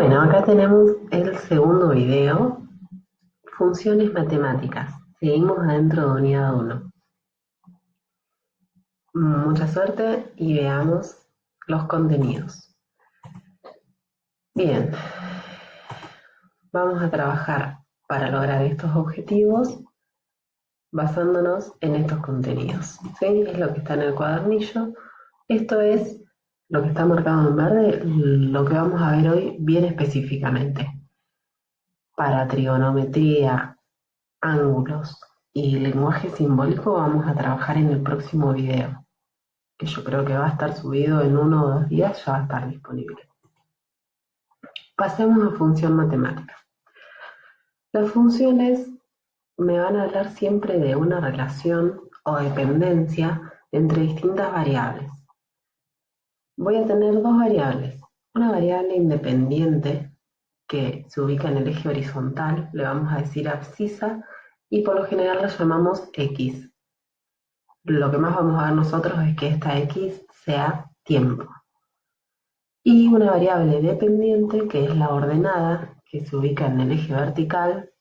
Bueno, acá tenemos el segundo video, funciones matemáticas. Seguimos adentro de unidad 1. Mucha suerte y veamos los contenidos. Bien, vamos a trabajar para lograr estos objetivos basándonos en estos contenidos. ¿Sí? Es lo que está en el cuadernillo. Esto es lo que está marcado en verde, lo que vamos a ver hoy bien específicamente. Para trigonometría, ángulos y lenguaje simbólico vamos a trabajar en el próximo video, que yo creo que va a estar subido en 1 o 2 días, ya va a estar disponible. Pasemos a función matemática. Las funciones me van a hablar siempre de una relación o dependencia entre distintas variables. Voy a tener dos variables. Una variable independiente que se ubica en el eje horizontal, le vamos a decir abscisa, y por lo general la llamamos x. Lo que más vamos a ver nosotros es que esta x sea tiempo. Y una variable dependiente que es la ordenada, que se ubica en el eje vertical,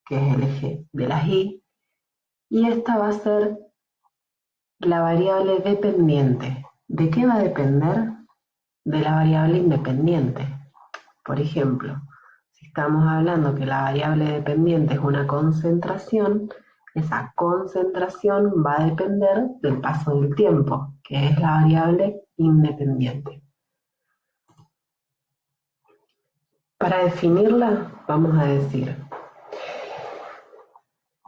que es el eje de las y esta va a ser la variable dependiente. ¿De qué va a depender? De la variable independiente. Por ejemplo, si estamos hablando que la variable dependiente es una concentración, esa concentración va a depender del paso del tiempo, que es la variable independiente. Para definirla, vamos a decir,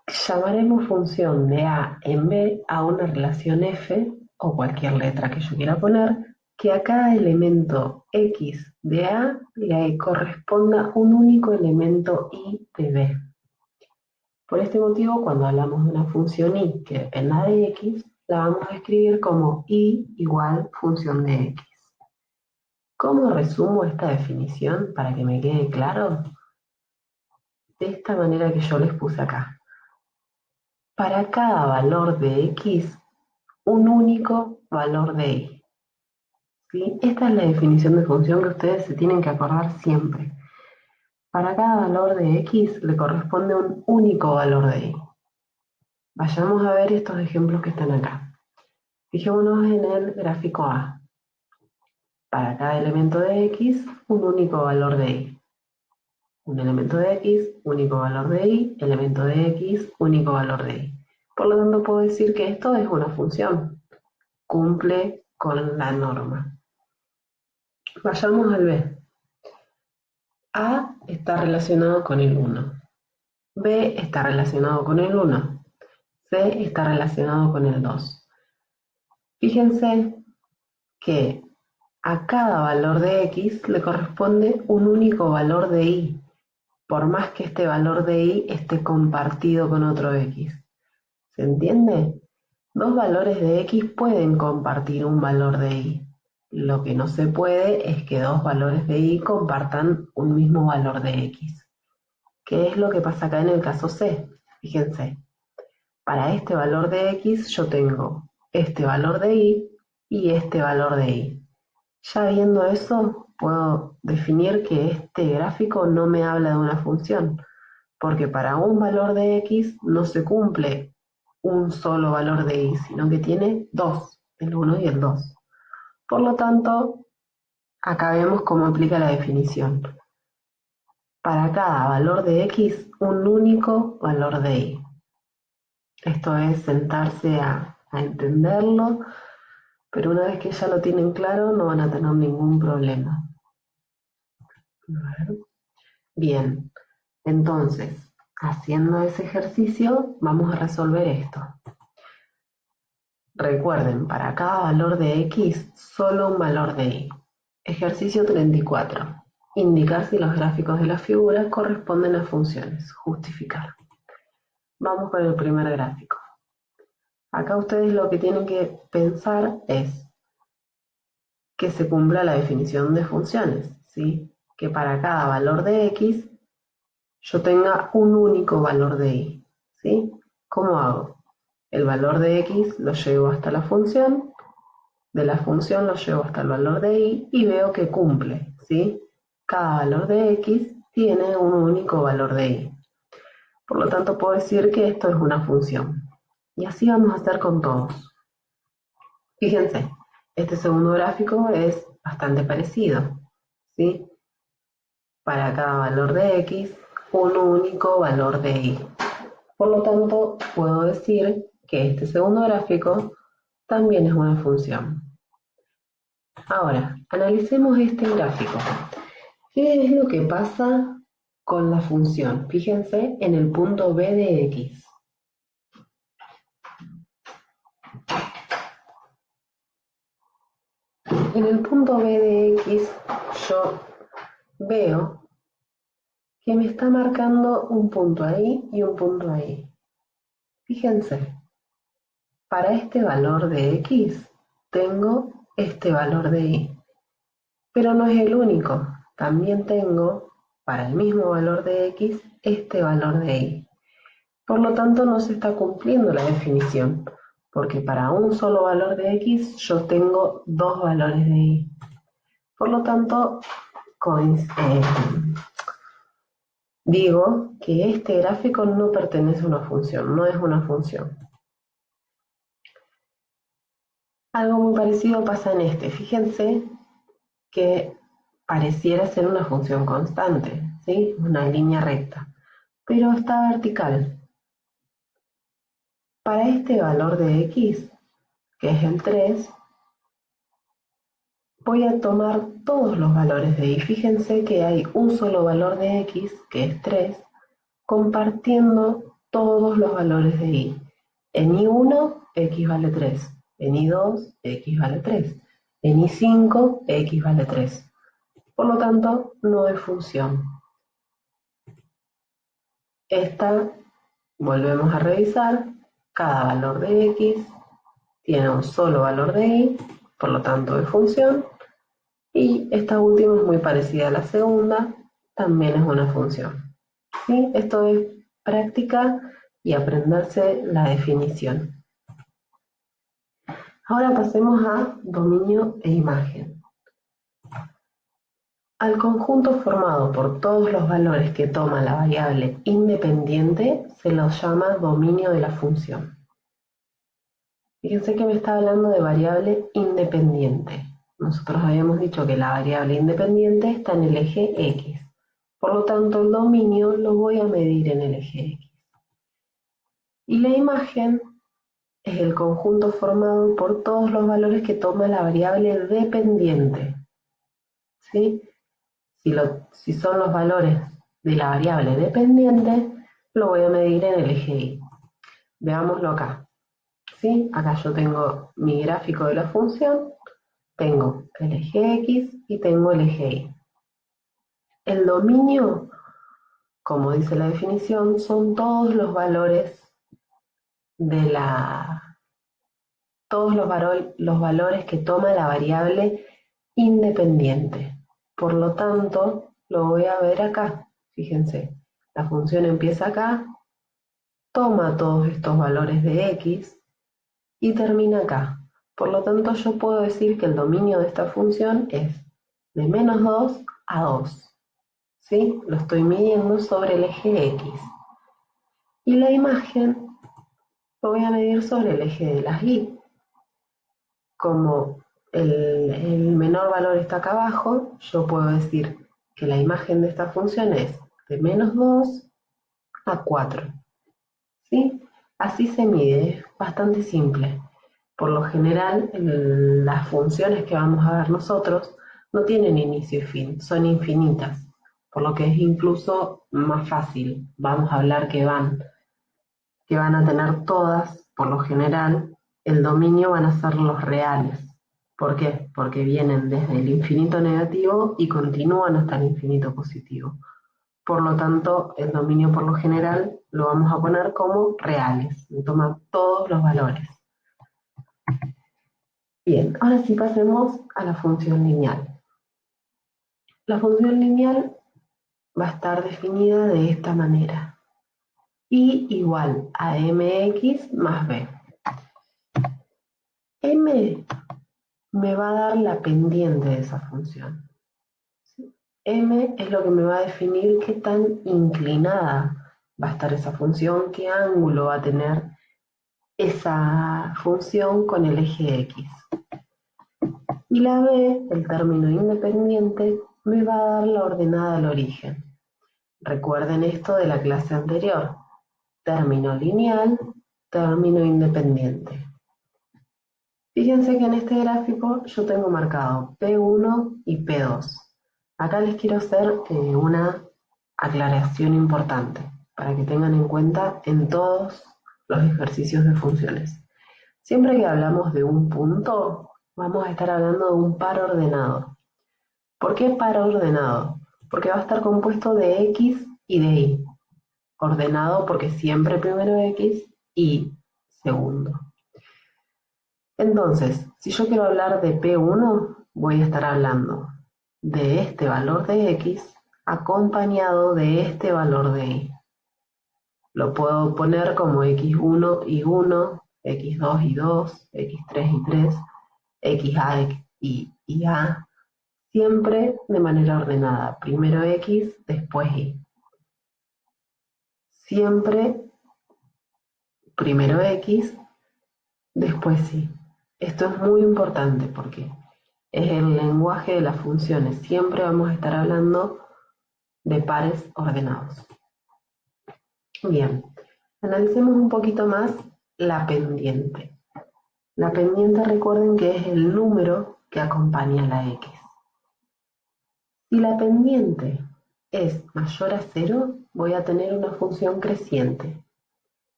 llamaremos función de A en B a una relación f, o cualquier letra que yo quiera poner, que a cada elemento x de A le corresponda un único elemento y de B. Por este motivo, cuando hablamos de una función y que dependa de x, la vamos a escribir como y igual función de x. ¿Cómo resumo esta definición para que me quede claro? De esta manera que yo les puse acá. Para cada valor de x, un único valor de y. ¿Sí? Esta es la definición de función que ustedes se tienen que acordar siempre. Para cada valor de x le corresponde un único valor de y. Vayamos a ver estos ejemplos que están acá. Fijémonos en el gráfico A. Para cada elemento de x, un único valor de y. Un elemento de x, único valor de y, elemento de x, único valor de y. Por lo tanto, puedo decir que esto es una función. Cumple con la norma. Vayamos al B. A está relacionado con el 1. B está relacionado con el 1. C está relacionado con el 2. Fíjense que a cada valor de x le corresponde un único valor de y, por más que este valor de y esté compartido con otro x. ¿Se entiende? Dos valores de x pueden compartir un valor de y. Lo que no se puede es que dos valores de y compartan un mismo valor de x. ¿Qué es lo que pasa acá en el caso C? Fíjense, para este valor de x yo tengo este valor de y este valor de y. Ya viendo eso, puedo definir que este gráfico no me habla de una función, porque para un valor de x no se cumple un solo valor de y, sino que tiene dos, el 1 y el 2. Por lo tanto, acá vemos cómo aplica la definición. Para cada valor de x, un único valor de y. Esto es sentarse a entenderlo, pero una vez que ya lo tienen claro, no van a tener ningún problema. A ver. Bien, entonces, haciendo ese ejercicio, vamos a resolver esto. Recuerden, para cada valor de x, solo un valor de y. Ejercicio 34. Indicar si los gráficos de la figura corresponden a funciones. Justificar. Vamos con el primer gráfico. Acá ustedes lo que tienen que pensar es que se cumpla la definición de funciones, ¿sí? Que para cada valor de x yo tenga un único valor de y, ¿sí? ¿Cómo hago? El valor de x lo llevo hasta la función, de la función lo llevo hasta el valor de y veo que cumple, ¿sí? cada valor de x tiene un único valor de y. Por lo tanto, puedo decir que esto es una función. Y así vamos a hacer con todos. Fíjense, este segundo gráfico es bastante parecido, ¿sí? Para cada valor de x, un único valor de y. Por lo tanto, puedo decir que este segundo gráfico también es una función. Ahora, analicemos este gráfico. ¿Qué es lo que pasa con la función? Fíjense en el punto b de x. En el punto b de x yo veo que me está marcando un punto ahí y un punto ahí. Fíjense, para este valor de x tengo este valor de y, pero no es el único. También tengo, para el mismo valor de x, este valor de y. Por lo tanto, no se está cumpliendo la definición, porque para un solo valor de x yo tengo dos valores de y. Por lo tanto, digo que este gráfico no pertenece a una función, no es una función. Algo muy parecido pasa en este. Fíjense que pareciera ser una función constante, ¿sí? Una línea recta, pero está vertical. Para este valor de x, que es el 3, voy a tomar todos los valores de y. Fíjense que hay un solo valor de x, que es 3, compartiendo todos los valores de y. En y1, x vale 3. En y2, x vale 3. En y5, x vale 3. Por lo tanto, no es función. Esta, volvemos a revisar, cada valor de x tiene un solo valor de y, por lo tanto es función. Y esta última es muy parecida a la segunda, también es una función. ¿Sí? Esto es práctica y aprenderse la definición. Ahora pasemos a dominio e imagen. Al conjunto formado por todos los valores que toma la variable independiente se los llama dominio de la función. Fíjense que me está hablando de variable independiente. Nosotros habíamos dicho que la variable independiente está en el eje X. Por lo tanto, el dominio lo voy a medir en el eje X. Y la imagen es el conjunto formado por todos los valores que toma la variable dependiente. ¿Sí? Si son los valores de la variable dependiente, lo voy a medir en el eje Y. Veámoslo acá. ¿Sí? Acá yo tengo mi gráfico de la función, tengo el eje X y tengo el eje Y. El dominio, como dice la definición, son todos los valores de todos los valores que toma la variable independiente. Por lo tanto, lo voy a ver acá. Fíjense, la función empieza acá, toma todos estos valores de x y termina acá. Por lo tanto, yo puedo decir que el dominio de esta función es de menos 2 a 2. ¿Sí? Lo estoy midiendo sobre el eje x. Y la imagen lo voy a medir sobre el eje de las y. Como el menor valor está acá abajo, yo puedo decir que la imagen de esta función es de menos 2 a 4. ¿Sí? Así se mide, es bastante simple. Por lo general, las funciones que vamos a ver nosotros no tienen inicio y fin, son infinitas, por lo que es incluso más fácil. Vamos a hablar que van a tener todas, por lo general, el dominio van a ser los reales. ¿Por qué? Porque vienen desde el infinito negativo y continúan hasta el infinito positivo. Por lo tanto, el dominio por lo general lo vamos a poner como reales, toma todos los valores. Bien, ahora sí pasemos a la función lineal. La función lineal va a estar definida de esta manera. Y igual a mx más b. M me va a dar la pendiente de esa función. M es lo que me va a definir qué tan inclinada va a estar esa función, qué ángulo va a tener esa función con el eje X. Y la B, el término independiente, me va a dar la ordenada al origen. Recuerden esto de la clase anterior. Término lineal, término independiente. Fíjense que en este gráfico yo tengo marcado P1 y P2. Acá les quiero hacer una aclaración importante para que tengan en cuenta en todos los ejercicios de funciones. Siempre que hablamos de un punto, vamos a estar hablando de un par ordenado. ¿Por qué par ordenado? Porque va a estar compuesto de X y de Y. Ordenado porque siempre primero X y segundo. Entonces, si yo quiero hablar de P1, voy a estar hablando de este valor de X acompañado de este valor de Y. Lo puedo poner como X1 y 1, X2 y 2, X3 y 3, XA y A, siempre de manera ordenada. Primero X, después Y. Siempre primero X, después Y. Esto es muy importante porque es el lenguaje de las funciones. Siempre vamos a estar hablando de pares ordenados. Bien, analicemos un poquito más la pendiente. La pendiente, recuerden que es el número que acompaña a la X. Si la pendiente es mayor a 0, voy a tener una función creciente.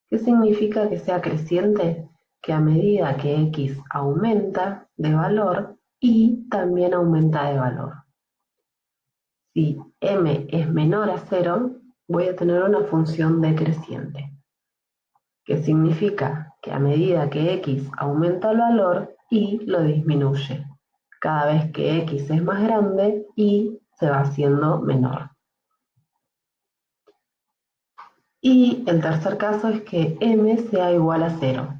¿Qué significa que sea creciente? Que a medida que X aumenta de valor, Y también aumenta de valor. Si M es menor a 0, voy a tener una función decreciente, que significa que a medida que X aumenta el valor, Y lo disminuye. Cada vez que X es más grande, Y se va haciendo menor. Y el tercer caso es que M sea igual a 0.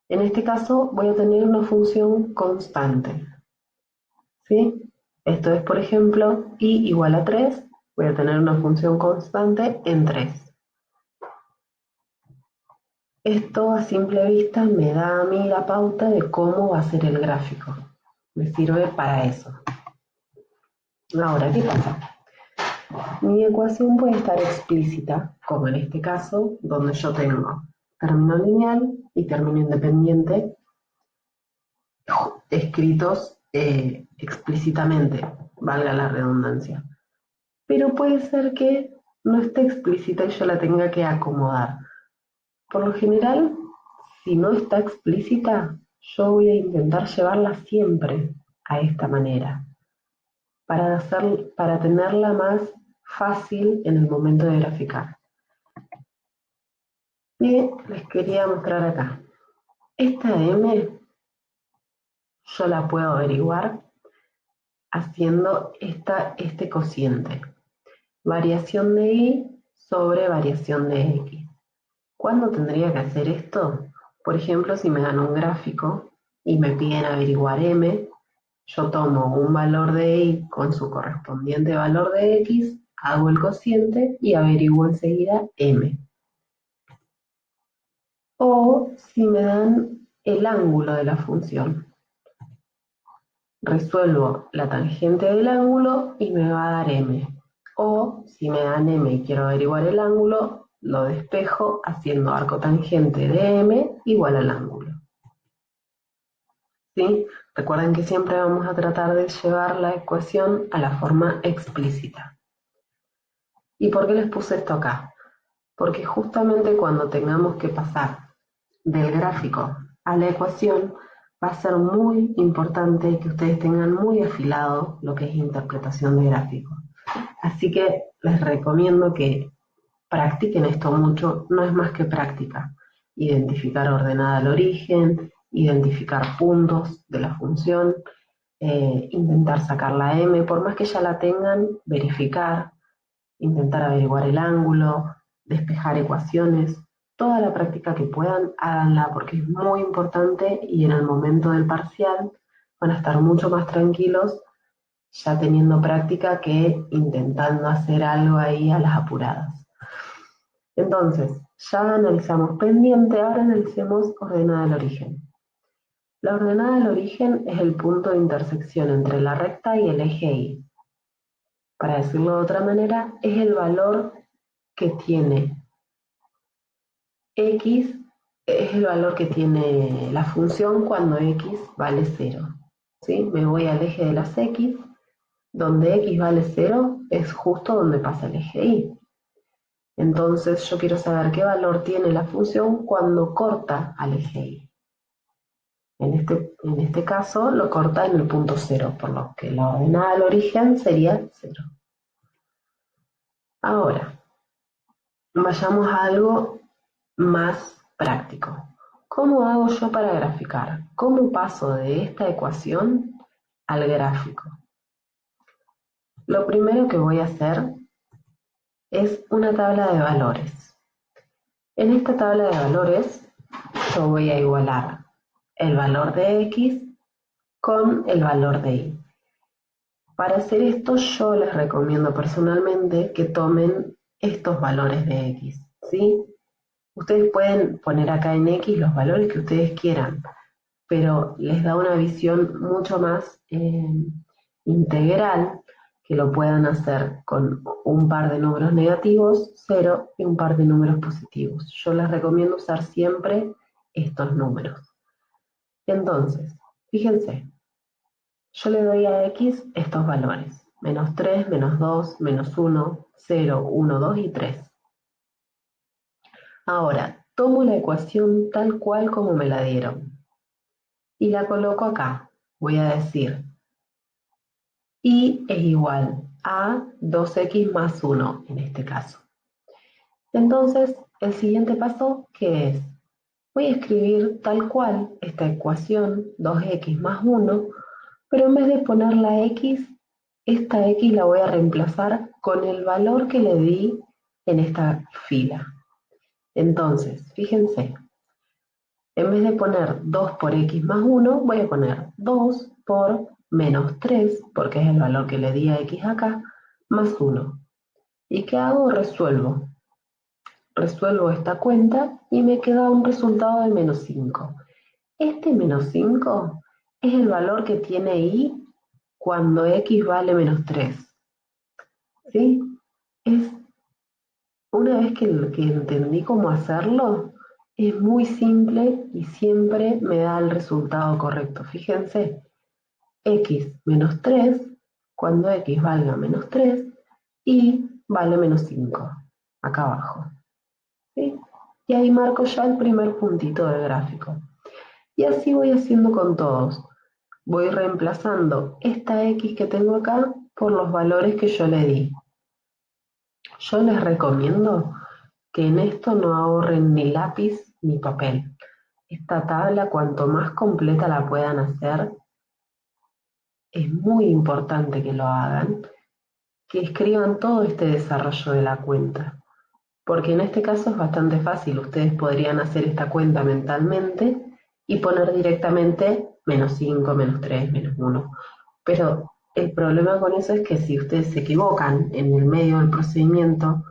En este caso voy a tener una función constante. ¿Sí? Esto es, por ejemplo, Y igual a 3, voy a tener una función constante en 3. Esto a simple vista me da a mí la pauta de cómo va a ser el gráfico. Me sirve para eso. Ahora, ¿qué pasa? Mi ecuación puede estar explícita, como en este caso, donde yo tengo término lineal y término independiente escritos explícitamente, valga la redundancia. Pero puede ser que no esté explícita y yo la tenga que acomodar. Por lo general, si no está explícita, yo voy a intentar llevarla siempre a esta manera, para tenerla más fácil en el momento de graficar. Y les quería mostrar acá. Esta M yo la puedo averiguar haciendo este cociente. Variación de Y sobre variación de X. ¿Cuándo tendría que hacer esto? Por ejemplo, si me dan un gráfico y me piden averiguar M, yo tomo un valor de Y con su correspondiente valor de X, hago el cociente y averiguo enseguida M. O si me dan el ángulo de la función. Resuelvo la tangente del ángulo y me va a dar M. O si me dan M y quiero averiguar el ángulo, lo despejo haciendo arco tangente de M igual al ángulo. ¿Sí? Recuerden que siempre vamos a tratar de llevar la ecuación a la forma explícita. ¿Y por qué les puse esto acá? Porque justamente cuando tengamos que pasar del gráfico a la ecuación, va a ser muy importante que ustedes tengan muy afilado lo que es interpretación de gráficos. Así que les recomiendo que practiquen esto mucho, no es más que práctica. Identificar ordenada el origen, identificar puntos de la función, intentar sacar la M, por más que ya la tengan, verificar, intentar averiguar el ángulo, despejar ecuaciones, toda la práctica que puedan, háganla porque es muy importante y en el momento del parcial van a estar mucho más tranquilos ya teniendo práctica que intentando hacer algo ahí a las apuradas. Entonces, ya analizamos pendiente, ahora analicemos ordenada al origen. La ordenada al origen es el punto de intersección entre la recta y el eje Y. Para decirlo de otra manera, es el valor que tiene x, es el valor que tiene la función cuando x vale 0. ¿Sí? Me voy al eje de las x, donde x vale 0 es justo donde pasa el eje Y. Entonces yo quiero saber qué valor tiene la función cuando corta al eje Y. En este caso lo corta en el punto 0, por lo que la ordenada al origen sería 0. Ahora, vayamos a algo más práctico. ¿Cómo hago yo para graficar? ¿Cómo paso de esta ecuación al gráfico? Lo primero que voy a hacer es una tabla de valores. En esta tabla de valores yo voy a igualar el valor de x con el valor de y. Para hacer esto yo les recomiendo personalmente que tomen estos valores de x, ¿sí? Ustedes pueden poner acá en x los valores que ustedes quieran, pero les da una visión mucho más integral que lo puedan hacer con un par de números negativos, 0 y un par de números positivos. Yo les recomiendo usar siempre estos números. Entonces, fíjense, yo le doy a x estos valores, menos 3, menos 2, menos 1, 0, 1, 2 y 3. Ahora, tomo la ecuación tal cual como me la dieron y la coloco acá. Voy a decir y es igual a 2x más 1 en este caso. Entonces, el siguiente paso, ¿qué es? Voy a escribir tal cual esta ecuación, 2x más 1, pero en vez de poner la x, esta x la voy a reemplazar con el valor que le di en esta fila. Entonces, fíjense, en vez de poner 2 por x más 1, voy a poner 2 por menos 3, porque es el valor que le di a x acá, más 1. ¿Y qué hago? Resuelvo. Resuelvo esta cuenta y me queda un resultado de menos 5. Este menos 5 es el valor que tiene y cuando x vale menos 3. ¿Sí? Es una vez que entendí cómo hacerlo, es muy simple y siempre me da el resultado correcto. Fíjense, x menos 3 cuando x valga menos 3 y vale menos 5, acá abajo. ¿Sí? Y ahí marco ya el primer puntito del gráfico. Y así voy haciendo con todos. Voy reemplazando esta x que tengo acá por los valores que yo le di. Yo les recomiendo que en esto no ahorren ni lápiz ni papel. Esta tabla, cuanto más completa la puedan hacer, es muy importante que lo hagan, que escriban todo este desarrollo de la cuenta. Porque en este caso es bastante fácil, ustedes podrían hacer esta cuenta mentalmente y poner directamente menos 5, menos 3, menos 1. Pero el problema con eso es que si ustedes se equivocan en el medio del procedimiento,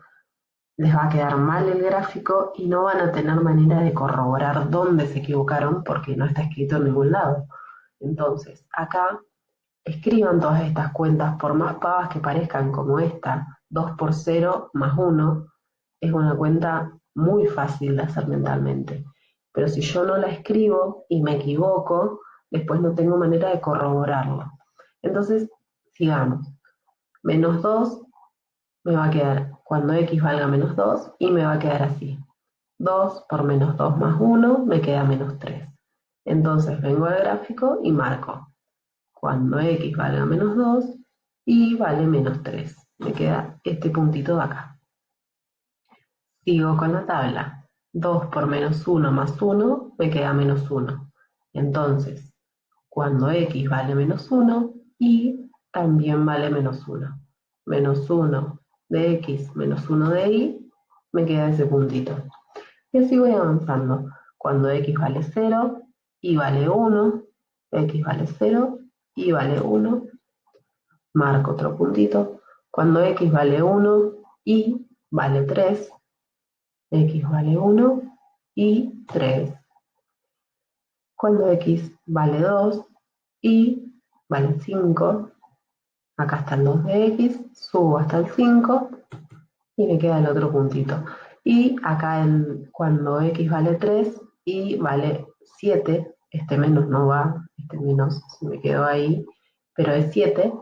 les va a quedar mal el gráfico y no van a tener manera de corroborar dónde se equivocaron porque no está escrito en ningún lado. Entonces, acá escriban todas estas cuentas, por más pavas que parezcan como esta, 2 por 0 más 1, es una cuenta muy fácil de hacer mentalmente. Pero si yo no la escribo y me equivoco, después no tengo manera de corroborarlo. Entonces, sigamos. Menos 2 me va a quedar cuando x valga menos 2 y me va a quedar así. 2 por menos 2 más 1 me queda menos 3. Entonces vengo al gráfico y marco cuando x valga menos 2 y vale menos 3. Me queda este puntito de acá. Sigo con la tabla. 2 por menos 1 más 1 me queda menos 1. Entonces, cuando x vale menos 1, y también vale menos 1. Menos 1 de x menos 1 de y, me queda ese puntito. Y así voy avanzando. Cuando x vale 0, y vale 1, x vale 0, y vale 1, marco otro puntito. Cuando x vale 1, y vale 3, x vale 1 y 3. Cuando x vale 2, y vale 5, acá está el 2 de x, subo hasta el 5 y me queda el otro puntito. Y acá cuando x vale 3 y vale 7, este menos no va, este menos se me quedó ahí, pero es 7,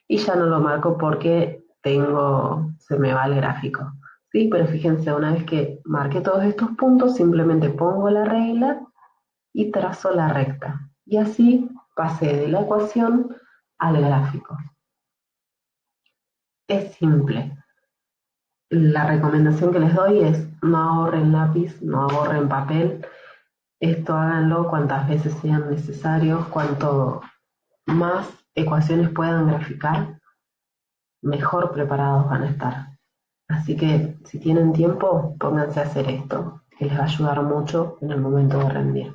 y ya no lo marco porque se me va el gráfico. ¿Sí? Pero fíjense, una vez que marqué todos estos puntos, simplemente pongo la regla y trazo la recta. Y así pasé de la ecuación al gráfico. Es simple. La recomendación que les doy es no ahorren lápiz, no ahorren papel. Esto háganlo cuantas veces sean necesarios, cuanto más ecuaciones puedan graficar, mejor preparados van a estar. Así que si tienen tiempo, pónganse a hacer esto, que les va a ayudar mucho en el momento de rendir.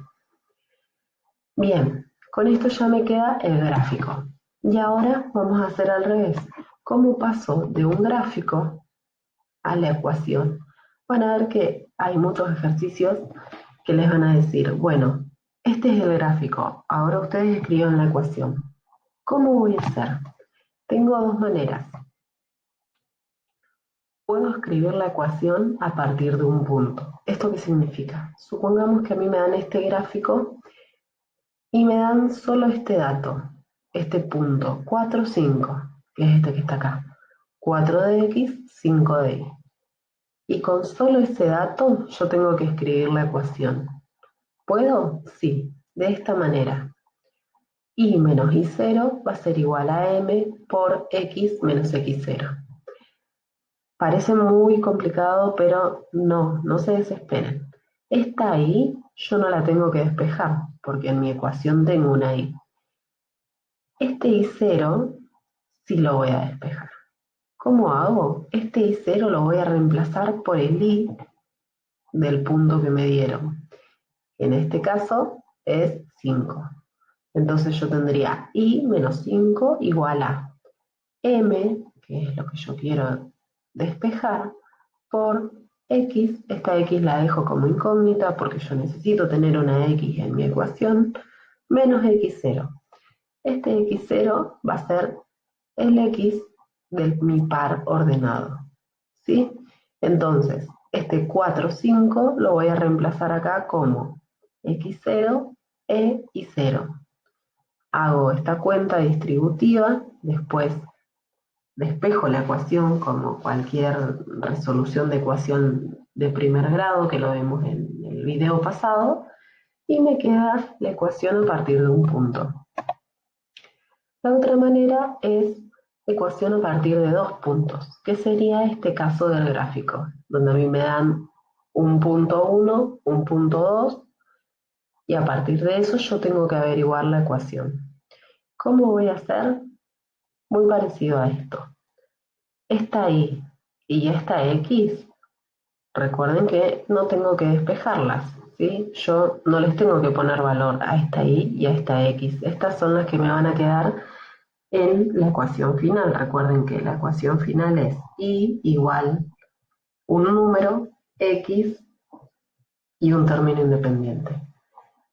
Bien, con esto ya me queda el gráfico. Y ahora vamos a hacer al revés. ¿Cómo paso de un gráfico a la ecuación? Van a ver que hay muchos ejercicios que les van a decir, bueno, este es el gráfico, ahora ustedes escriban la ecuación. ¿Cómo voy a hacer? Tengo dos maneras. Puedo escribir la ecuación a partir de un punto. ¿Esto qué significa? Supongamos que a mí me dan este gráfico y me dan solo este dato, este punto, 4, 5, que es este que está acá. 4 de x, 5 de y. Y con solo ese dato yo tengo que escribir la ecuación. ¿Puedo? Sí, de esta manera. Y menos y0 va a ser igual a m por x menos x0. Parece muy complicado, pero no se desesperen. Esta y yo no la tengo que despejar, porque en mi ecuación tengo una y. Este y0 sí lo voy a despejar. ¿Cómo hago? Este y0 lo voy a reemplazar por el y del punto que me dieron. En este caso es 5. Entonces yo tendría y menos 5 igual a m, que es lo que yo quiero despejar, por x. Esta x la dejo como incógnita porque yo necesito tener una x en mi ecuación, menos x0. Este x0 va a ser el x de mi par ordenado. ¿Sí? Entonces, este 4, 5 lo voy a reemplazar acá como x0 e y0. Hago esta cuenta distributiva, después despejo la ecuación como cualquier resolución de ecuación de primer grado que lo vemos en el video pasado, y me queda la ecuación a partir de un punto. La otra manera es ecuación a partir de dos puntos, que sería este caso del gráfico, donde a mí me dan un punto 1, un punto 2, y a partir de eso yo tengo que averiguar la ecuación. ¿Cómo voy a hacer? Muy parecido a esto. Esta y esta x, recuerden que no tengo que despejarlas, ¿sí? Yo no les tengo que poner valor a esta y a esta x. Estas son las que me van a quedar en la ecuación final. Recuerden que la ecuación final es y igual un número, x y un término independiente.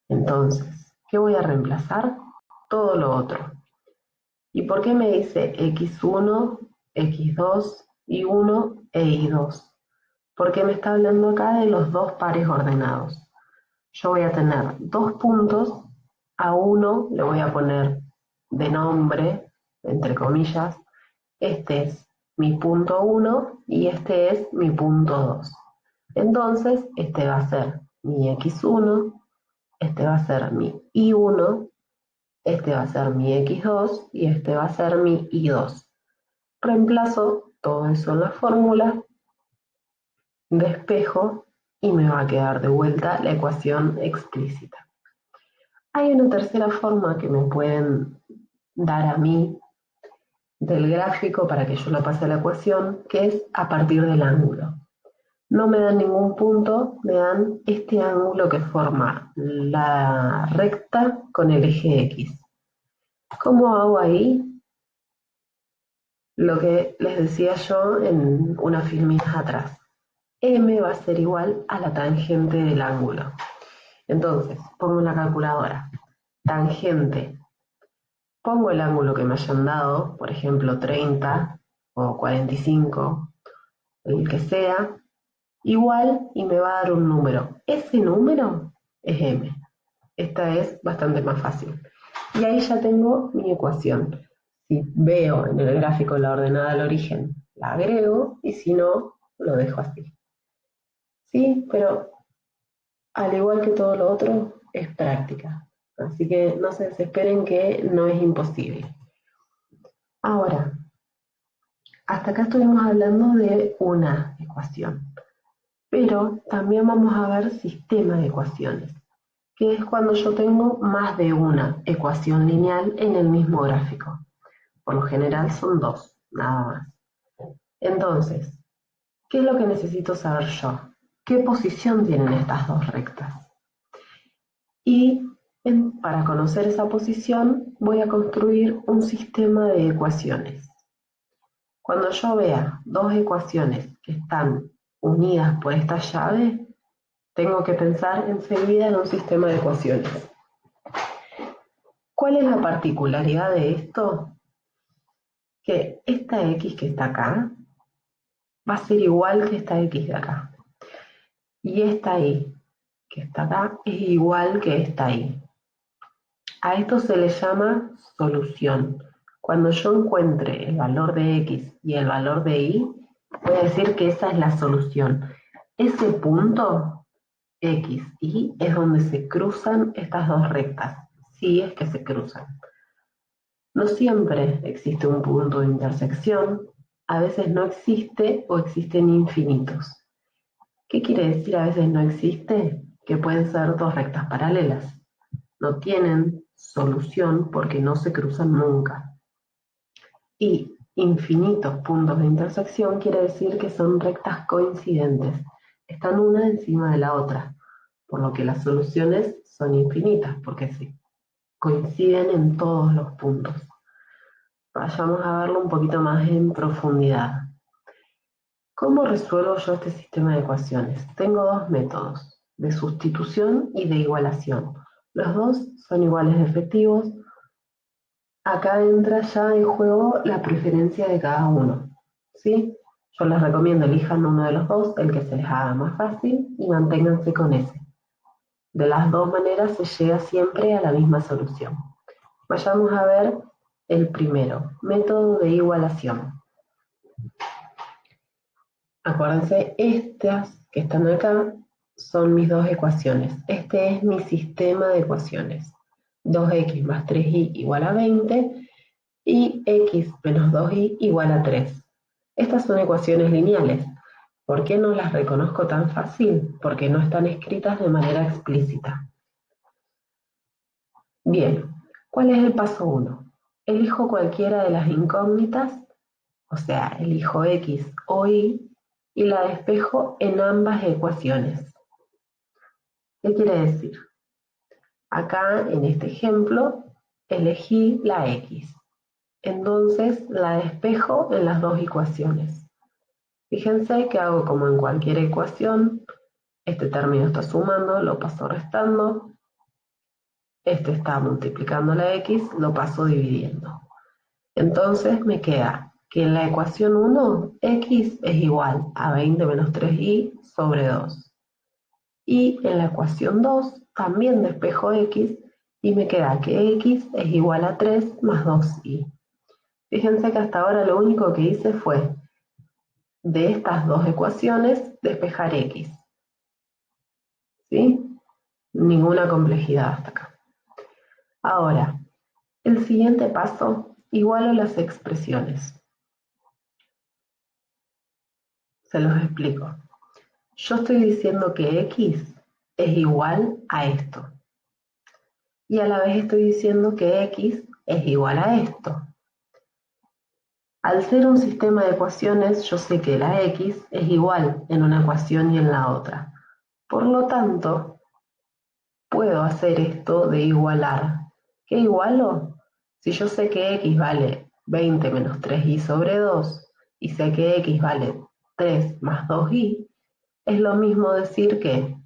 Entonces, ¿qué voy a reemplazar? Todo lo otro. ¿Y por qué me dice x1, x2, y1 e y2? Porque me está hablando acá de los dos pares ordenados. Yo voy a tener dos puntos, a uno le voy a poner de nombre, entre comillas, este es mi punto 1 y este es mi punto 2. Entonces, este va a ser mi x1, este va a ser mi y1, este va a ser mi x2 y este va a ser mi y2. Reemplazo todo eso en la fórmula, despejo y me va a quedar de vuelta la ecuación explícita. Hay una tercera forma que me pueden dar a mí del gráfico para que yo lo pase a la ecuación, que es a partir del ángulo. No me dan ningún punto, me dan este ángulo que forma la recta con el eje X. ¿Cómo hago ahí? Lo que les decía yo en unas filminas atrás. M va a ser igual a la tangente del ángulo. Entonces, pongo la calculadora. Tangente. Pongo el ángulo que me hayan dado, por ejemplo 30 o 45, el que sea, igual y me va a dar un número. Ese número es M. Esta es bastante más fácil. Y ahí ya tengo mi ecuación. Si veo en el gráfico la ordenada al origen, la agrego y si no, lo dejo así. Sí, pero al igual que todo lo otro, es práctica. Así que no se desesperen que no es imposible. Ahora, hasta acá estuvimos hablando de una ecuación, pero también vamos a ver sistema de ecuaciones, que es cuando yo tengo más de una ecuación lineal en el mismo gráfico. Por lo general son dos, nada más. Entonces, ¿qué es lo que necesito saber yo? ¿Qué posición tienen estas dos rectas? Y para conocer esa posición voy a construir un sistema de ecuaciones. Cuando yo vea dos ecuaciones que están unidas por esta llave, tengo que pensar enseguida en un sistema de ecuaciones. ¿Cuál es la particularidad de esto? Que esta x que está acá va a ser igual que esta x de acá. Y esta y que está acá es igual que esta y. A esto se le llama solución. Cuando yo encuentre el valor de x y el valor de y, voy a decir que esa es la solución. Ese punto, x, y, es donde se cruzan estas dos rectas, si es que se cruzan. No siempre existe un punto de intersección, a veces no existe o existen infinitos. ¿Qué quiere decir a veces no existe? Que pueden ser dos rectas paralelas. No tienen solución porque no se cruzan nunca. Y infinitos puntos de intersección quiere decir que son rectas coincidentes. Están una encima de la otra, por lo que las soluciones son infinitas, porque sí, coinciden en todos los puntos. Vayamos a verlo un poquito más en profundidad. ¿Cómo resuelvo yo este sistema de ecuaciones? Tengo dos métodos, de sustitución y de igualación. Los dos son iguales de efectivos. Acá entra ya en juego la preferencia de cada uno, ¿sí? Yo les recomiendo elijan uno de los dos, el que se les haga más fácil, y manténganse con ese. De las dos maneras se llega siempre a la misma solución. Vayamos a ver el primero, método de igualación. Acuérdense, estas que están acá son mis dos ecuaciones. Este es mi sistema de ecuaciones. 2x más 3y igual a 20 y x menos 2y igual a 3. Estas son ecuaciones lineales. ¿Por qué no las reconozco tan fácil? Porque no están escritas de manera explícita. Bien, ¿cuál es el paso 1? Elijo cualquiera de las incógnitas, o sea, elijo x o y la despejo en ambas ecuaciones. ¿Qué quiere decir? Acá, en este ejemplo, elegí la x. Entonces la despejo en las dos ecuaciones. Fíjense que hago como en cualquier ecuación. Este término está sumando, lo paso restando. Este está multiplicando la x, lo paso dividiendo. Entonces me queda que en la ecuación 1, x es igual a 20 menos 3y sobre 2. Y en la ecuación 2 también despejo x y me queda que x es igual a 3 más 2y. Fíjense que hasta ahora lo único que hice fue, de estas dos ecuaciones, despejar x. ¿Sí? Ninguna complejidad hasta acá. Ahora, el siguiente paso, igualo las expresiones. Se los explico. Yo estoy diciendo que x es igual a esto. Y a la vez estoy diciendo que x es igual a esto. Al ser un sistema de ecuaciones, yo sé que la x es igual en una ecuación y en la otra. Por lo tanto, puedo hacer esto de igualar. ¿Qué igualo? Si yo sé que x vale 20 menos 3y sobre 2 y sé que x vale 3 más 2y, es lo mismo decir que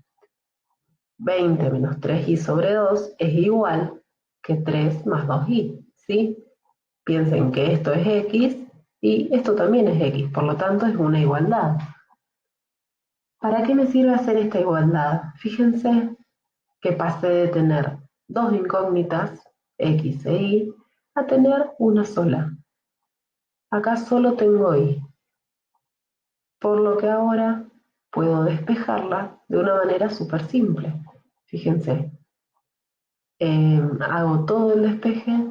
20 menos 3y sobre 2 es igual que 3 más 2y, ¿sí? Piensen que esto es x y esto también es x, por lo tanto es una igualdad. ¿Para qué me sirve hacer esta igualdad? Fíjense que pasé de tener dos incógnitas, x e y, a tener una sola. Acá solo tengo y, por lo que ahora puedo despejarla de una manera súper simple. Fíjense, hago todo el despeje,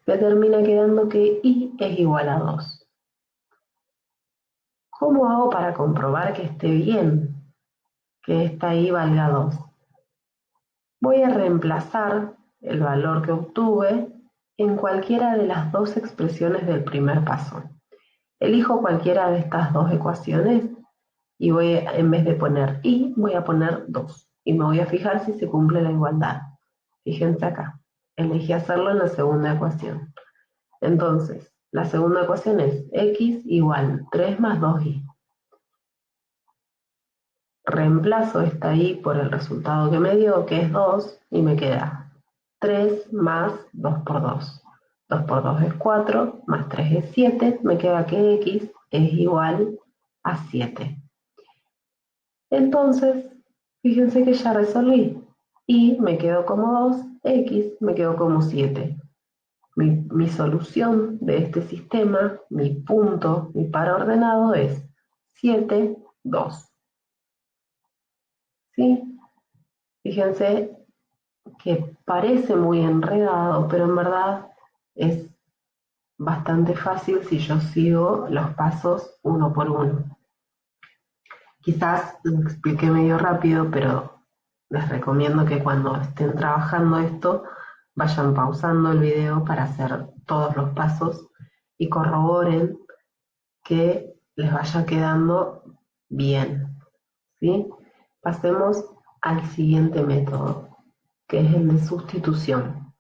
me termina quedando que y es igual a 2. ¿Cómo hago para comprobar que esté bien, que esta y valga 2? Voy a reemplazar el valor que obtuve en cualquiera de las dos expresiones del primer paso. Elijo cualquiera de estas dos ecuaciones y en vez de poner y, voy a poner 2. Y me voy a fijar si se cumple la igualdad. Fíjense acá. Elegí hacerlo en la segunda ecuación. Entonces, la segunda ecuación es x igual 3 más 2y. Reemplazo esta y por el resultado que me dio, que es 2, y me queda 3 más 2 por 2. 2 por 2 es 4, más 3 es 7, me queda que x es igual a 7. Entonces, fíjense que ya resolví. Y me quedo como 2, x me quedo como 7. Mi solución de este sistema, mi punto, mi par ordenado es 7, 2. ¿Sí? Fíjense que parece muy enredado, pero en verdad es bastante fácil si yo sigo los pasos uno por uno. Quizás lo expliqué medio rápido, pero les recomiendo que cuando estén trabajando esto vayan pausando el video para hacer todos los pasos y corroboren que les vaya quedando bien, ¿sí? Pasemos al siguiente método, que es el de sustitución.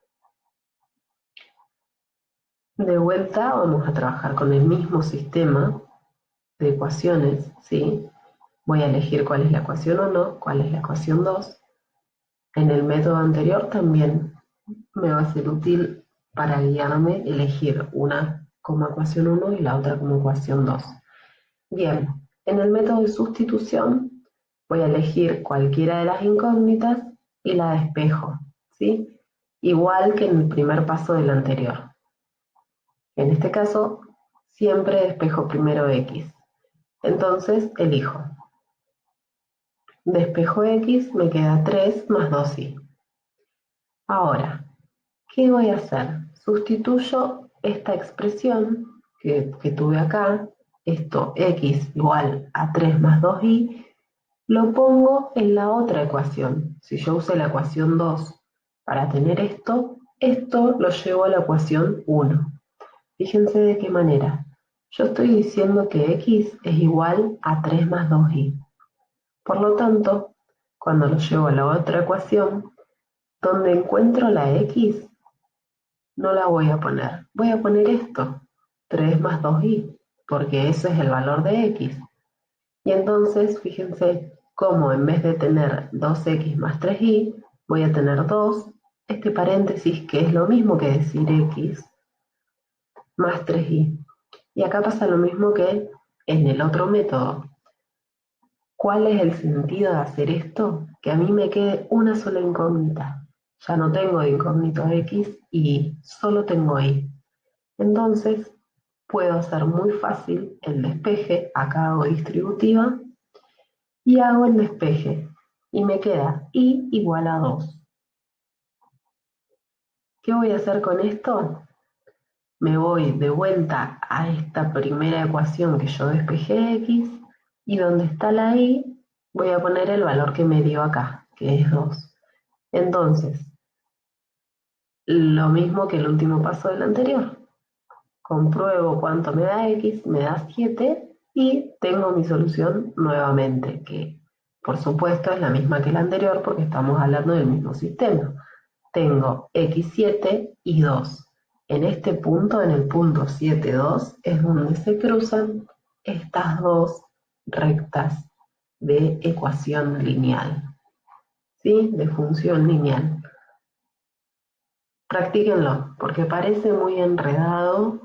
De vuelta vamos a trabajar con el mismo sistema de ecuaciones, ¿sí? Voy a elegir cuál es la ecuación 1, cuál es la ecuación 2. En el método anterior también me va a ser útil para guiarme elegir una como ecuación 1 y la otra como ecuación 2. Bien, en el método de sustitución voy a elegir cualquiera de las incógnitas y la despejo, ¿sí? Igual que en el primer paso del anterior. En este caso, siempre despejo primero x. Entonces, elijo. Despejo x, me queda 3 más 2y. Ahora, ¿qué voy a hacer? Sustituyo esta expresión que tuve acá, esto x igual a 3 más 2y, lo pongo en la otra ecuación. Si yo usé la ecuación 2 para tener esto lo llevo a la ecuación 1. Fíjense de qué manera. Yo estoy diciendo que x es igual a 3 más 2y. Por lo tanto, cuando lo llevo a la otra ecuación, donde encuentro la x, no la voy a poner. Voy a poner esto, 3 más 2y, porque ese es el valor de x. Y entonces, fíjense cómo en vez de tener 2x más 3y, voy a tener 2, este paréntesis que es lo mismo que decir x, más 3y. Y acá pasa lo mismo que en el otro método. ¿Cuál es el sentido de hacer esto? Que a mí me quede una sola incógnita. Ya no tengo de incógnito x y solo tengo y. Entonces, puedo hacer muy fácil el despeje. Acá hago distributiva y hago el despeje. Y me queda y igual a 2. ¿Qué voy a hacer con esto? Me voy de vuelta a esta primera ecuación que yo despejé x y donde está la y voy a poner el valor que me dio acá, que es 2. Entonces, lo mismo que el último paso del anterior. Compruebo cuánto me da x, me da 7 y tengo mi solución nuevamente, que por supuesto es la misma que la anterior porque estamos hablando del mismo sistema. Tengo x7 y 2. En este punto, en el punto 7,2, es donde se cruzan estas dos rectas de ecuación lineal, ¿sí? De función lineal. Practíquenlo, porque parece muy enredado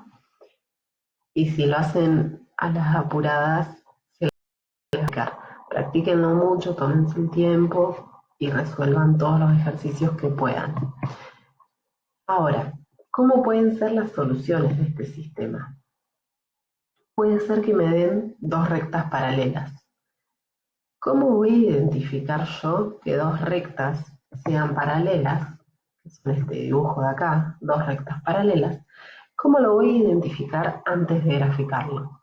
y si lo hacen a las apuradas, se les va a complicar. Practíquenlo mucho, tómense el tiempo y resuelvan todos los ejercicios que puedan. Ahora, ¿cómo pueden ser las soluciones de este sistema? Puede ser que me den dos rectas paralelas. ¿Cómo voy a identificar yo que dos rectas sean paralelas? Que son este dibujo de acá, dos rectas paralelas. ¿Cómo lo voy a identificar antes de graficarlo?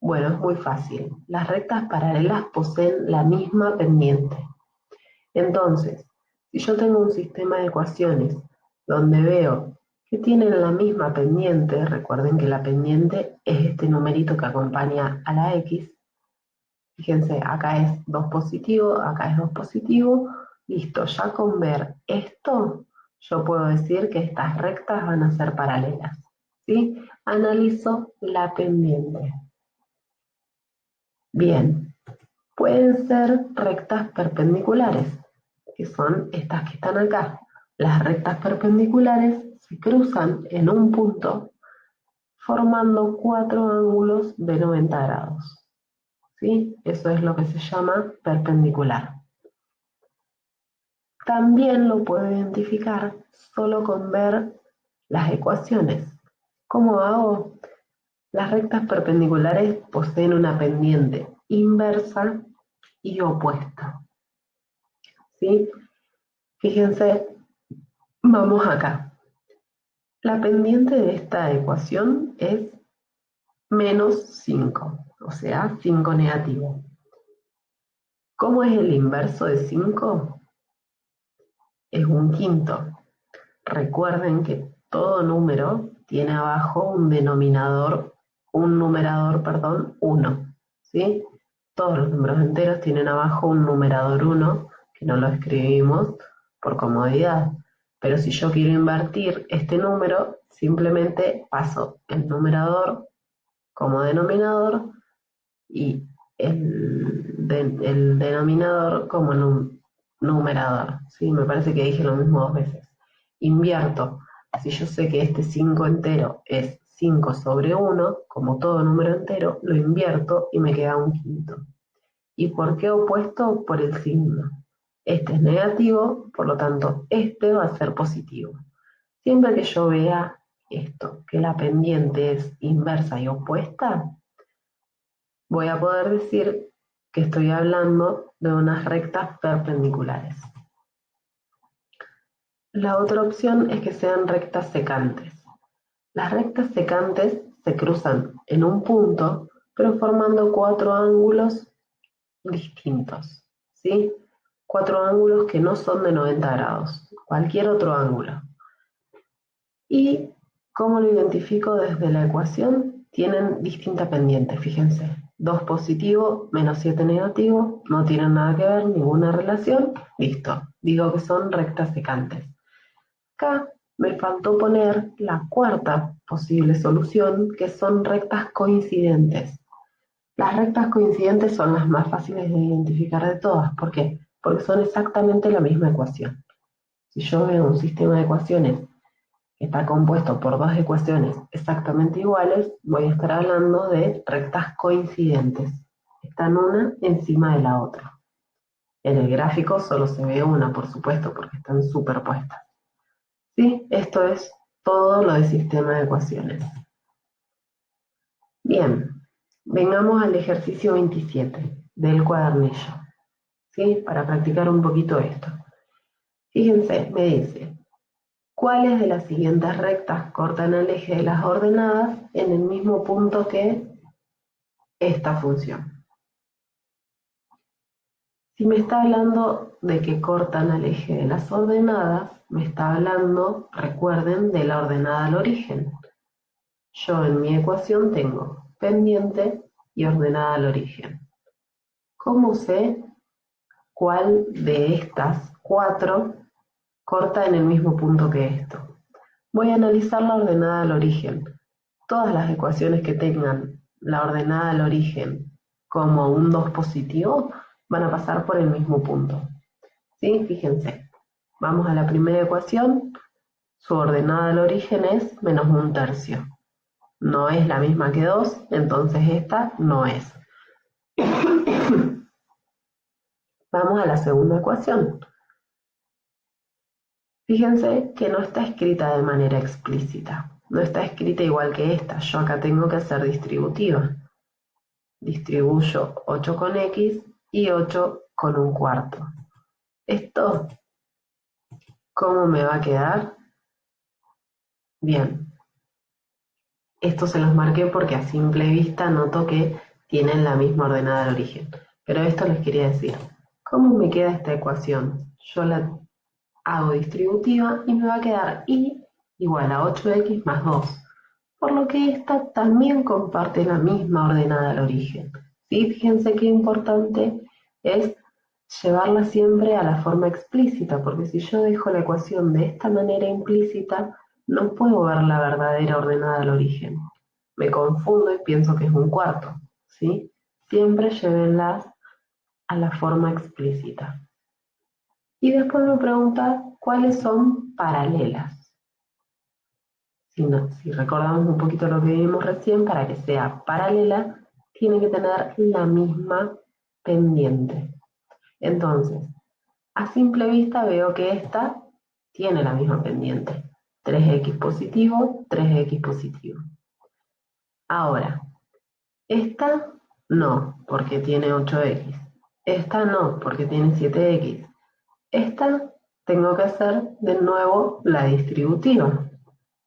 Bueno, es muy fácil. Las rectas paralelas poseen la misma pendiente. Entonces, si yo tengo un sistema de ecuaciones donde veo que tienen la misma pendiente, recuerden que la pendiente es este numerito que acompaña a la X. Fíjense, acá es 2 positivo, acá es 2 positivo. Listo, ya con ver esto, yo puedo decir que estas rectas van a ser paralelas. ¿Sí? Analizo la pendiente. Bien, pueden ser rectas perpendiculares, que son estas que están acá. Las rectas perpendiculares se cruzan en un punto formando cuatro ángulos de 90 grados. ¿Sí? Eso es lo que se llama perpendicular. También lo puedo identificar solo con ver las ecuaciones. ¿Cómo hago? Las rectas perpendiculares poseen una pendiente inversa y opuesta. ¿Sí? Fíjense, vamos acá. La pendiente de esta ecuación es menos 5, o sea, 5 negativo. ¿Cómo es el inverso de 5? Es un quinto. Recuerden que todo número tiene abajo un numerador, perdón, 1, ¿sí? Todos los números enteros tienen abajo un numerador 1, que no lo escribimos por comodidad. Pero si yo quiero invertir este número, simplemente paso el numerador como denominador y el denominador como numerador. ¿Sí? Me parece que dije lo mismo dos veces. Invierto. Si yo sé que este 5 entero es 5 sobre 1, como todo número entero, lo invierto y me queda un quinto. ¿Y por qué opuesto? Por el signo. Este es negativo, por lo tanto, este va a ser positivo. Siempre que yo vea esto, que la pendiente es inversa y opuesta, voy a poder decir que estoy hablando de unas rectas perpendiculares. La otra opción es que sean rectas secantes. Las rectas secantes se cruzan en un punto, pero formando cuatro ángulos distintos, ¿sí? Cuatro ángulos que no son de 90 grados, cualquier otro ángulo. ¿Y cómo lo identifico desde la ecuación? Tienen distinta pendiente, fíjense. 2 positivo, menos 7 negativo, no tienen nada que ver, ninguna relación. Listo, digo que son rectas secantes. Acá me faltó poner la cuarta posible solución, que son rectas coincidentes. Las rectas coincidentes son las más fáciles de identificar de todas. ¿Por qué? Porque son exactamente la misma ecuación. Si yo veo un sistema de ecuaciones que está compuesto por dos ecuaciones exactamente iguales, voy a estar hablando de rectas coincidentes. Están una encima de la otra. En el gráfico solo se ve una, por supuesto, porque están superpuestas. ¿Sí? Esto es todo lo de sistema de ecuaciones. Bien, vengamos al ejercicio 27 del cuadernillo, ¿sí? Para practicar un poquito esto. Fíjense, me dice, ¿cuáles de las siguientes rectas cortan el eje de las ordenadas en el mismo punto que esta función? Si me está hablando de que cortan el eje de las ordenadas, me está hablando, recuerden, de la ordenada al origen. Yo en mi ecuación tengo pendiente y ordenada al origen. ¿Cómo sé cuál de estas cuatro corta en el mismo punto que esto? Voy a analizar la ordenada al origen. Todas las ecuaciones que tengan la ordenada al origen como un 2 positivo van a pasar por el mismo punto. ¿Sí? Fíjense. Vamos a la primera ecuación. Su ordenada al origen es menos un tercio. No es la misma que 2, entonces esta no es. Vamos a la segunda ecuación. Fíjense que no está escrita de manera explícita. No está escrita igual que esta. Yo acá tengo que hacer distributiva. Distribuyo 8 con x y 8 con un cuarto. ¿Esto cómo me va a quedar? Bien, esto se los marqué porque a simple vista noto que tienen la misma ordenada al origen. Pero esto les quería decir, ¿cómo me queda esta ecuación? Yo la hago distributiva y me va a quedar y igual a 8x más 2. Por lo que esta también comparte la misma ordenada al origen. ¿Sí? Fíjense qué importante es llevarla siempre a la forma explícita, porque si yo dejo la ecuación de esta manera implícita, no puedo ver la verdadera ordenada al origen. Me confundo y pienso que es un cuarto. ¿Sí? Siempre llévenlas a la forma explícita. Y después me pregunta cuáles son paralelas. Si recordamos un poquito lo que vimos recién, para que sea paralela, tiene que tener la misma pendiente. Entonces, a simple vista veo que esta tiene la misma pendiente. 3x positivo, 3x positivo. Ahora, esta no, porque tiene 8x. Esta no, porque tiene 7x. Esta tengo que hacer de nuevo la distributiva.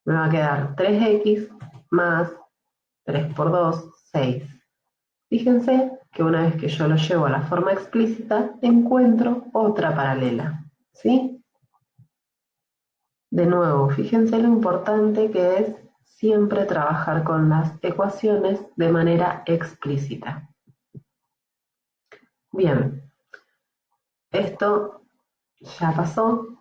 Me va a quedar 3x más 3 por 2, 6. Fíjense que una vez que yo lo llevo a la forma explícita, encuentro otra paralela. ¿Sí? De nuevo, fíjense lo importante que es siempre trabajar con las ecuaciones de manera explícita. Bien, esto ya pasó,